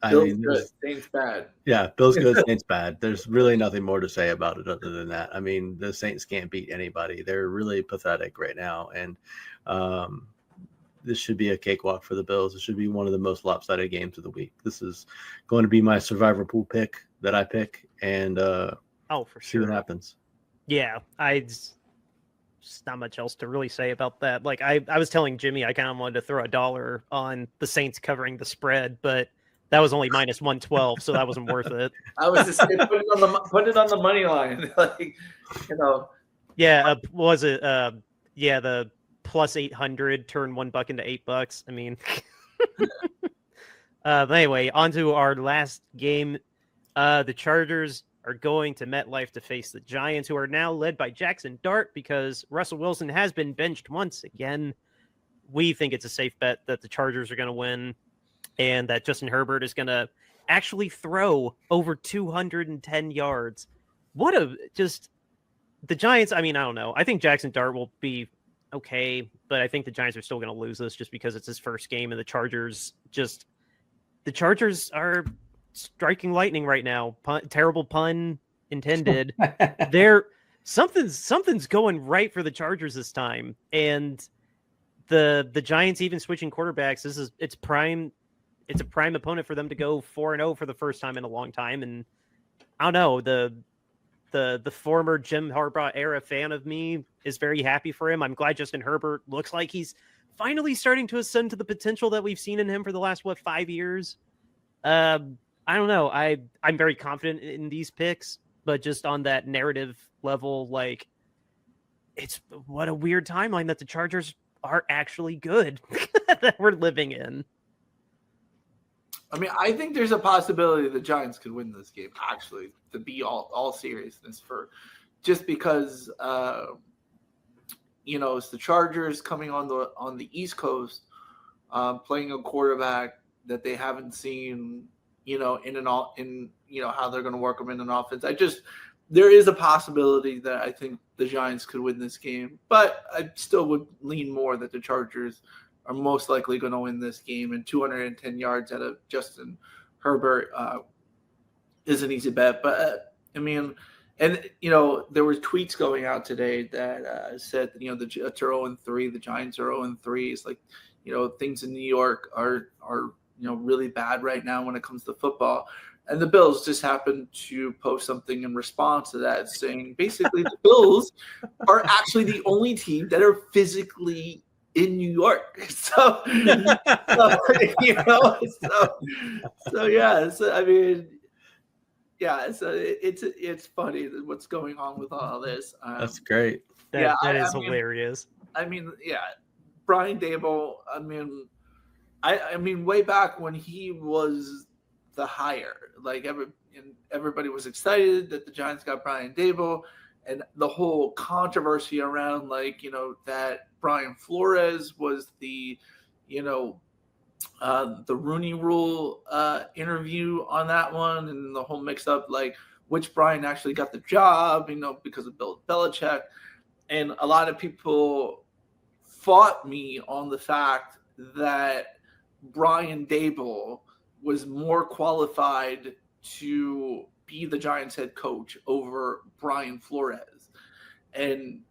Bills good, Saints bad. Yeah, Bills good, Saints bad. There's really nothing more to say about it other than that. I mean, the Saints can't beat anybody. They're really pathetic right now, and this should be a cakewalk for the Bills. It should be one of the most lopsided games of the week. This is going to be my survivor pool pick that I pick, and for see what happens. Yeah, just not much else to really say about that. Like I was telling Jimmy, I kind of wanted to throw $1 on the Saints covering the spread, but that was only minus 112, so that wasn't worth it. I was just saying, put it on the money line, like Yeah, was it? Yeah, the plus 800 turn $1 into $8. I mean, but anyway, on to our last game. The Chargers are going to MetLife to face the Giants, who are now led by Jackson Dart because Russell Wilson has been benched once again. We think it's a safe bet that the Chargers are going to win and that Justin Herbert is going to actually throw over 210 yards. The Giants, I mean, I don't know. I think Jackson Dart will be okay, but I think the Giants are still going to lose this just because it's his first game, and the Chargers are striking lightning right now. Terrible pun intended. Something's going right for the Chargers this time, and the Giants even switching quarterbacks. It's a prime opponent for them to go 4-0 for the first time in a long time. And I don't know, the former Jim Harbaugh era fan of me is very happy for him. I'm glad Justin Herbert looks like he's finally starting to ascend to the potential that we've seen in him for the last 5 years. I don't know. I'm very confident in these picks, but just on that narrative level, like what a weird timeline that the Chargers are actually good that we're living in. I mean, I think there's a possibility the Giants could win this game, actually, to be all seriousness, for just because it's the Chargers coming on the East Coast, playing a quarterback that they haven't seen, in how they're going to work them in an offense. There is a possibility that I think the Giants could win this game, but I still would lean more that the Chargers are most likely going to win this game, and 210 yards out of Justin Herbert is an easy bet. But there was tweets going out today that said, the Jets are 0-3, the Giants are 0-3. It's like, things in New York are really bad right now when it comes to football. And the Bills just happened to post something in response to that, saying basically the Bills are actually the only team that are physically in New York. So it's funny what's going on with all this. That's great. That is hilarious. Brian Daboll. I mean, way back when he was the hire, everybody was excited that the Giants got Brian Daboll, and the whole controversy around, that Brian Flores was the Rooney Rule interview on that one, and the whole mix up, which Brian actually got the job, because of Bill Belichick. And a lot of people fought me on the fact that Brian Daboll was more qualified to be the Giants head coach over Brian Flores. And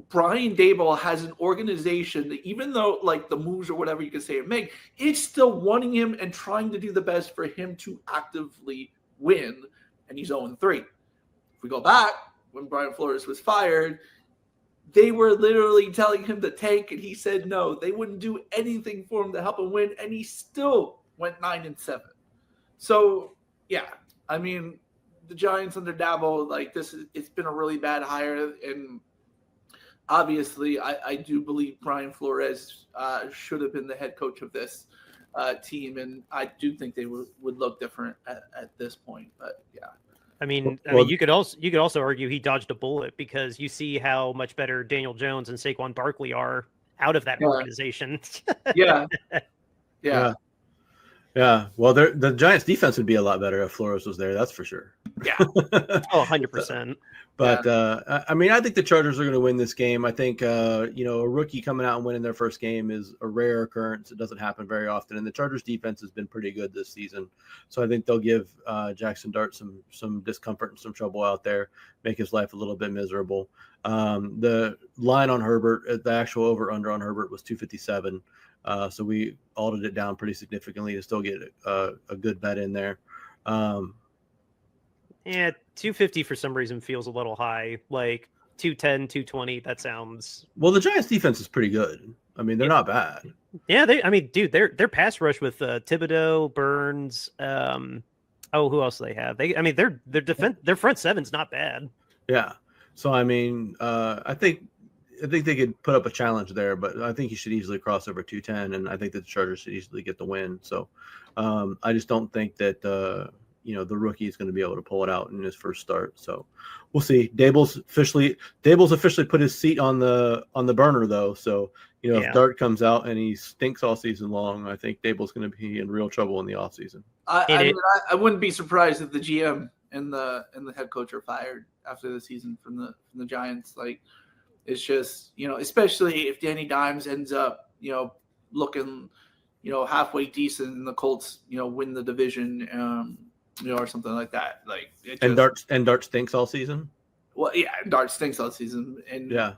Brian Daboll has an organization that, even though the moves or whatever you can say or make, it's still wanting him and trying to do the best for him to actively win. And he's 0-3. If we go back when Brian Flores was fired, they were literally telling him to tank, and he said no. They wouldn't do anything for him to help him win, and he still went 9-7. So, yeah, I mean, the Giants under Daboll, it's been a really bad hire, and obviously I do believe Brian Flores should have been the head coach of this team, and I do think they would look different at this point. But yeah. I mean, you could also argue he dodged a bullet, because you see how much better Daniel Jones and Saquon Barkley are out of that organization. Yeah. Well, the Giants' defense would be a lot better if Flores was there. That's for sure. Yeah. Oh, 100%. But I mean, I think the Chargers are going to win this game. I think a rookie coming out and winning their first game is a rare occurrence. It doesn't happen very often, and the Chargers defense has been pretty good this season. So I think they'll give Jackson Dart some discomfort and some trouble out there, make his life a little bit miserable. The line on Herbert, the actual over/under on Herbert was 257. So we altered it down pretty significantly to still get a good bet in there. Yeah, 250 for some reason feels a little high. Like 210, 220, that sounds... Well, the Giants defense is pretty good. I mean, they're not bad. Yeah, their pass rush with Thibodeau, Burns, who else do they have? Their front seven's not bad. Yeah. So I mean, I think they could put up a challenge there, but I think he should easily cross over 210, and I think that the Chargers should easily get the win. So I just don't think that the rookie is going to be able to pull it out in his first start. So we'll see. Dable's officially put his seat on the burner though. So if Dart comes out and he stinks all season long, I think Dable's going to be in real trouble in the offseason. I wouldn't be surprised if the GM and the head coach are fired after the season from the Giants. Like, it's just, especially if Danny Dimes ends up, looking, halfway decent and the Colts, win the division, or something like that. Like, Dart stinks all season. Well, yeah, Dart stinks all season, and I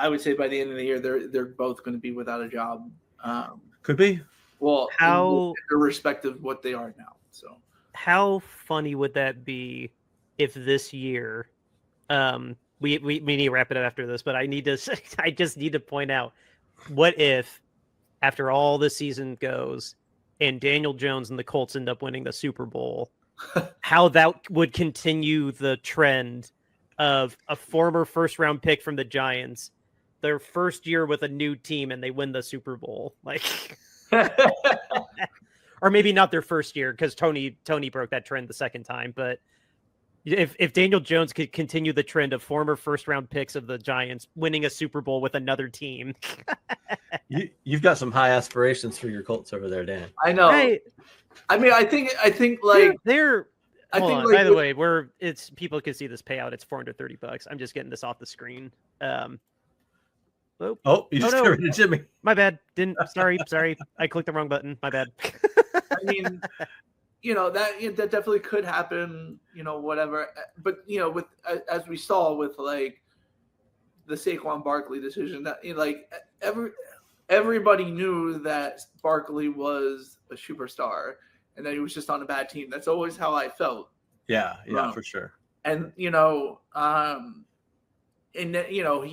would say by the end of the year they're both going to be without a job. Could be. Well, how irrespective of what they are now. So how funny would that be if this year, we need to wrap it up after this, but I just need to point out, what if after all the season goes and Daniel Jones and the Colts end up winning the Super Bowl, how that would continue the trend of a former first-round pick from the Giants, their first year with a new team, and they win the Super Bowl. Like, or maybe not their first year, because Tony broke that trend the second time. But if Daniel Jones could continue the trend of former first-round picks of the Giants winning a Super Bowl with another team. You've got some high aspirations for your Colts over there, Dan. I know. I mean, I think like they're. By the way, people can see this payout. It's $430. I'm just getting this off the screen. You just got rid of Jimmy. My bad. Sorry. I clicked the wrong button. My bad. I mean, that definitely could happen. Whatever. But with as we saw with like the Saquon Barkley decision, that everybody knew that Barkley was a superstar and that he was just on a bad team. That's always how I felt. Yeah, for sure. And he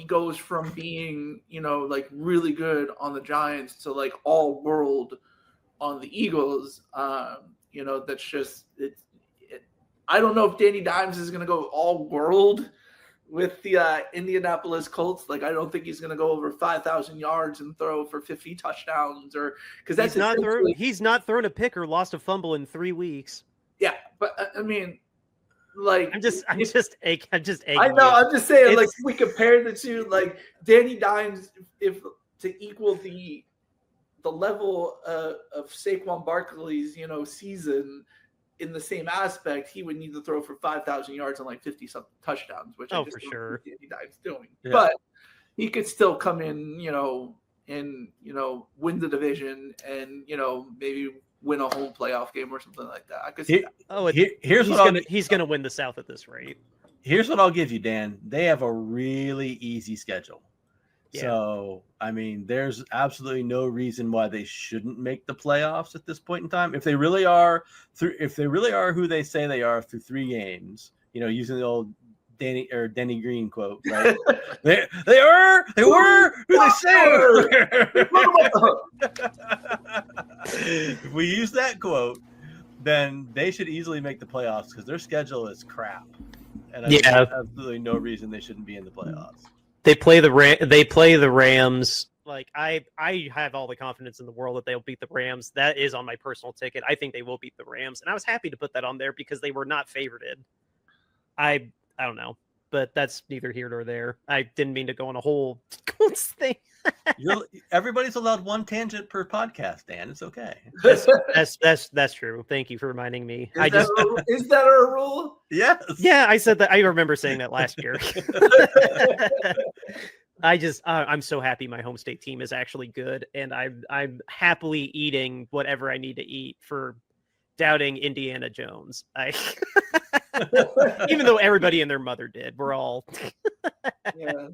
goes from being, like really good on the Giants to like all world on the Eagles. That's just it. I don't know if Danny Dimes is going to go all world with the Indianapolis Colts. Like, I don't think he's going to go over 5,000 yards and throw for 50 touchdowns, or because that's he's not thrown a pick or lost a fumble in 3 weeks. Yeah, but I mean, like, I'm just I know. I'm just saying, like, we compare the two, like Danny Dimes, if to equal the level of Saquon Barkley's, see,son in the same aspect, he would need to throw for 5,000 yards and like 50 something touchdowns, which I just for sure Danny Dimes doing. Yeah. But he could still come in, and win the division and maybe win a home playoff game or something like that. I could see that. He's gonna win the South at this rate. Here's what I'll give you, Dan. They have a really easy schedule. Yeah. So, I mean, there's absolutely no reason why they shouldn't make the playoffs at this point in time. If they really are who they say they are through 3 games, using the old Denny Green quote, right? they were who they say they were. If we use that quote, then they should easily make the playoffs because their schedule is crap. And there's absolutely no reason they shouldn't be in the playoffs. They play the Rams. Like, I have all the confidence in the world that they'll beat the Rams. That is on my personal ticket. I think they will beat the Rams, and I was happy to put that on there because they were not favorited. I don't know, but that's neither here nor there. I didn't mean to go on a whole Colts thing. Everybody's allowed one tangent per podcast, Dan. It's okay. That's true. Thank you for reminding me. Is that a rule? Yes. Yeah, I said that. I remember saying that last year. I'm so happy my home state team is actually good, and I'm happily eating whatever I need to eat for doubting Indiana Jones. Even though everybody and their mother did, we're all. Yeah.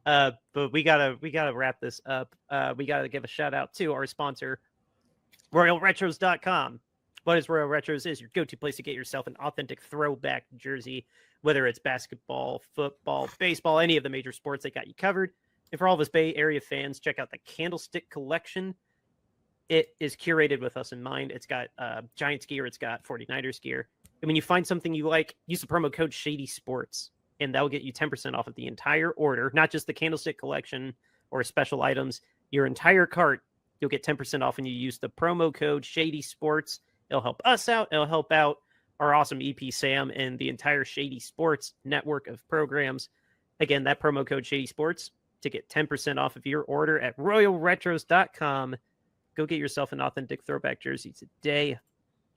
But we gotta wrap this up. We gotta give a shout out to our sponsor, RoyalRetros.com. What is Royal Retros is your go-to place to get yourself an authentic throwback jersey, whether it's basketball, football, baseball, any of the major sports. They got you covered. And for all of us Bay Area fans, check out the Candlestick Collection. It is curated with us in mind. It's got Giants gear. It's got 49ers gear. And when you find something you like, use the promo code Shady Sports, and that will get you 10% off of the entire order, not just the Candlestick Collection or special items. Your entire cart, you'll get 10% off when you use the promo code Shady Sports. It'll help us out. It'll help out our awesome EP Sam and the entire Shady Sports network of programs. Again, that promo code Shady Sports to get 10% off of your order at RoyalRetros.com. Go get yourself an authentic throwback jersey today.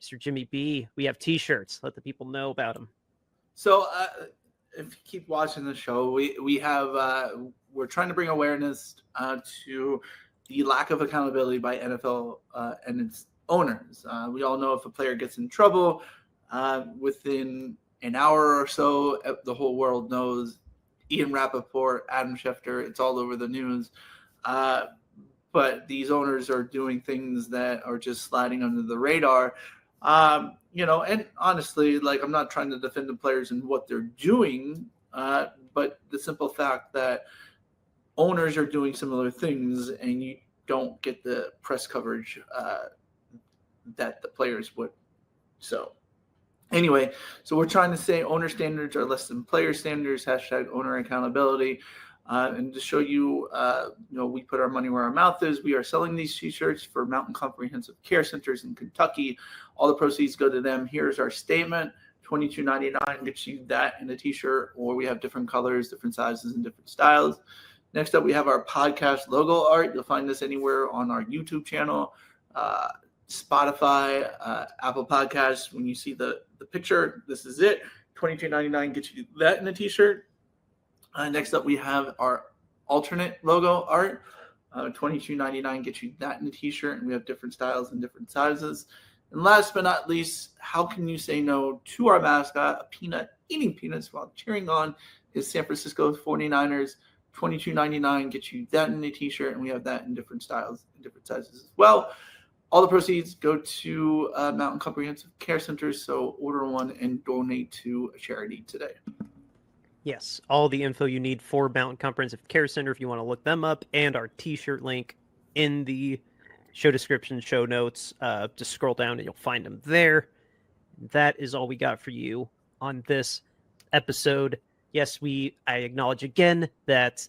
Mr. Jimmy B, we have T-shirts. Let the people know about them. So if you keep watching the show, we have we're trying to bring awareness to the lack of accountability by NFL and its owners. We all know if a player gets in trouble, within an hour or so, the whole world knows. Ian Rappaport, Adam Schefter, it's all over the news. But these owners are doing things that are just sliding under the radar. And honestly, like, I'm not trying to defend the players and what they're doing, but the simple fact that owners are doing similar things and you don't get the press coverage that the players would. So anyway, so we're trying to say owner standards are less than player standards, #owner accountability. And to show you, we put our money where our mouth is. We are selling these T-shirts for Mountain Comprehensive Care Centers in Kentucky. All the proceeds go to them. Here's our statement. $22.99 gets you that in a T-shirt, or we have different colors, different sizes, and different styles. Next up, we have our podcast logo art. You'll find this anywhere on our YouTube channel, Spotify, Apple Podcasts. When you see the picture, this is it. $22.99 gets you that in a T-shirt. Next up, we have our alternate logo art. $22.99 gets you that in a T-shirt, and we have different styles and different sizes. And last but not least, how can you say no to our mascot, a peanut eating peanuts while cheering on his San Francisco 49ers? $22.99 gets you that in a T-shirt, and we have that in different styles and different sizes as well. All the proceeds go to Mountain Comprehensive Care Centers, so order one and donate to a charity today. Yes, all the info you need for Mountain Comprehensive Care Center if you want to look them up, and our T-shirt link in the show description, show notes. Just scroll down and you'll find them there. That is all we got for you on this episode. Yes, I acknowledge again that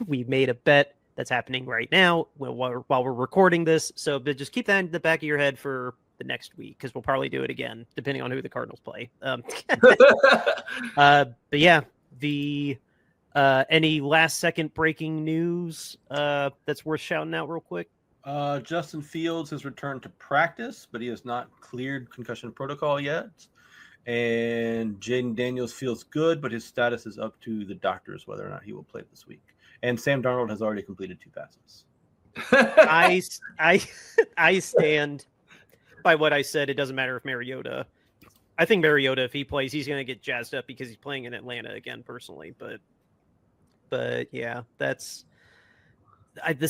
we made a bet that's happening right now while we're recording this. So but just keep that in the back of your head for the next week, because we'll probably do it again, depending on who the Cardinals play. But yeah. Any last second breaking news that's worth shouting out real quick? Justin Fields has returned to practice, but he has not cleared concussion protocol yet. And Jaden Daniels feels good, but his status is up to the doctors whether or not he will play this week. And Sam Darnold has already completed 2 passes. I stand by what I said. It doesn't matter if Mariota. I think Mariota, if he plays, he's going to get jazzed up because he's playing in Atlanta again, personally. But yeah, this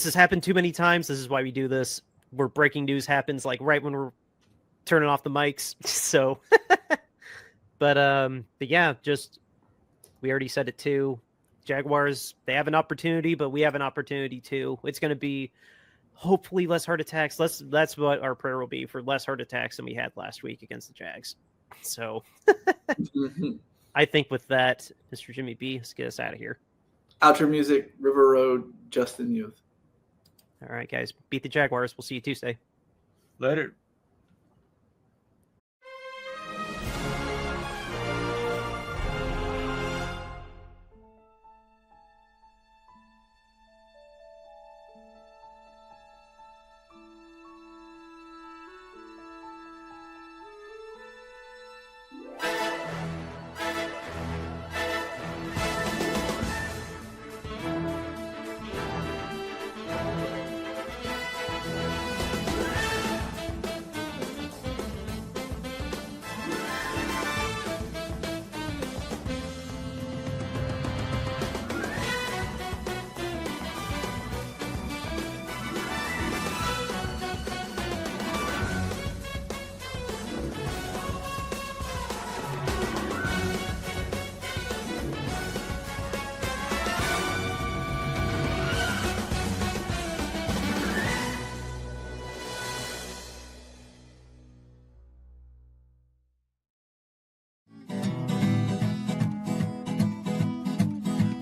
has happened too many times. This is why we do this. Where breaking news happens like right when we're turning off the mics. So, but yeah, just we already said it too. Jaguars, they have an opportunity, but we have an opportunity too. It's going to be hopefully less heart attacks. That's what our prayer will be, for less heart attacks than we had last week against the Jags. So I think with that, Mr. Jimmy B, let's get us out of here. Outro music, River Road, Justin Youth. All right, guys. Beat the Jaguars. We'll see you Tuesday. Later.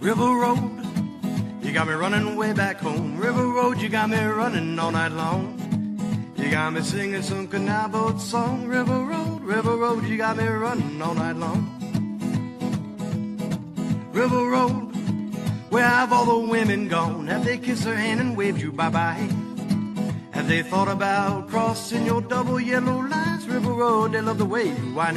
River Road, you got me running way back home. River Road, you got me running all night long. You got me singing some canal boat song. River Road, you got me running all night long. River Road, where have all the women gone? Have they kissed her hand and waved you bye-bye? Have they thought about crossing your double yellow lines? River Road, they love the way you whine.